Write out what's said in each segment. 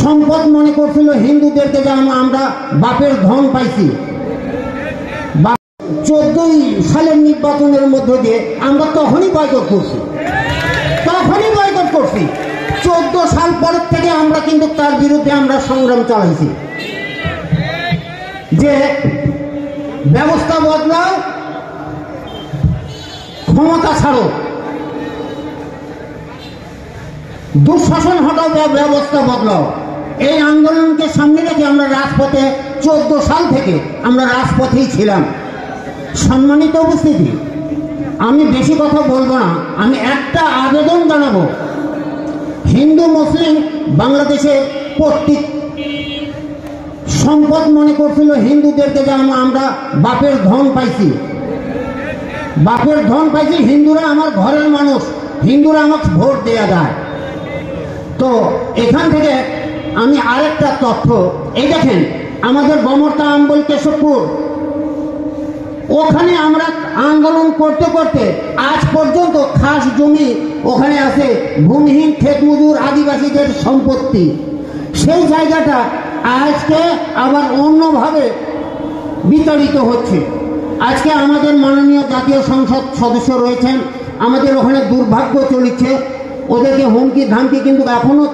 সম্পদ মনে করছিল হিন্দুদেরকে যে আমরা বাপের ধন পাইছি। 14 সালের নির্বাচনের মধ্য দিয়ে আমরা তখনই বয়কট করছি, 14 সাল পরের থেকে আমরা কিন্তু তার বিরুদ্ধে আমরা সংগ্রাম চালাইছি যে ব্যবস্থা বদলাও, ক্ষমতা ছাড়ো, দুঃশাসন হটাও, ব্যবস্থা বদলাও। এই আন্দোলনকে সামনে রেখে আমরা রাজপথে 14 সাল থেকে আমরা রাজপথেই ছিলাম। সম্মানিত উপস্থিতি, আমি বেশি কথা বলবো না, আমি একটা আবেদন জানাবো। হিন্দু মুসলিম বাংলাদেশে কর্তৃক সম্পদ মনে করছিল হিন্দুদেরকে যে আমরা বাপের ধন পাইছি, হিন্দুরা আমার ঘরের মানুষ, হিন্দুরা আমাকে ভোট দেয়া দেয়। তো এখান থেকে আমি আরেকটা তথ্য, এই দেখেন আমাদের গমরতা, আম্বল, কেশবপুর, ওখানে আমরা আন্দোলন করতে করতে আজ পর্যন্ত খাস জমি ওখানে আছে, ভূমিহীন ক্ষেত মজুর আদিবাসীদের সম্পত্তি। সেই জায়গাটা আজকে আবার অন্যভাবে বিতাড়িত হচ্ছে। আজকে আমাদের মাননীয় জাতীয় সংসদ সদস্য রয়েছেন, আমাদের ওখানে দুর্ভাগ্য চলছে, ওদেরকে হুমকি ধামকি কিন্তু এখনো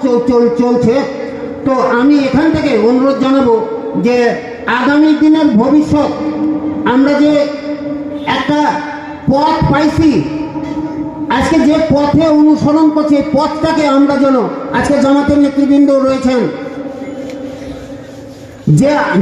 চলছে। তো আমি এখান থেকে অনুরোধ জানাবো যে আগামী দিনের ভবিষ্যৎ, আমরা যে একটা পথ পাইছি, আজকে যে পথে অনুসরণ করছি, এই পথটাকে আমরা যেন, আজকে জামাতের নেতৃবৃন্দ রয়েছেন,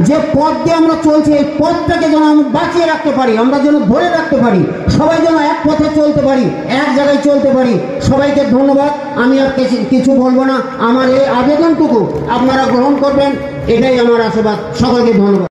যে পথ দিয়ে আমরা চলছি, এই পথটাকে যেন আমরা বাঁচিয়ে রাখতে পারি, আমরা যেন ধরে রাখতে পারি, সবাই যেন এক পথে চলতে পারি, এক জায়গায় চলতে পারি। সবাইকে ধন্যবাদ, আমি আর কিছু বলবো না। আমার এই আবেদনটুকু আপনারা গ্রহণ করবেন, এটাই আমার আশীর্বাদ। সকলকে ধন্যবাদ।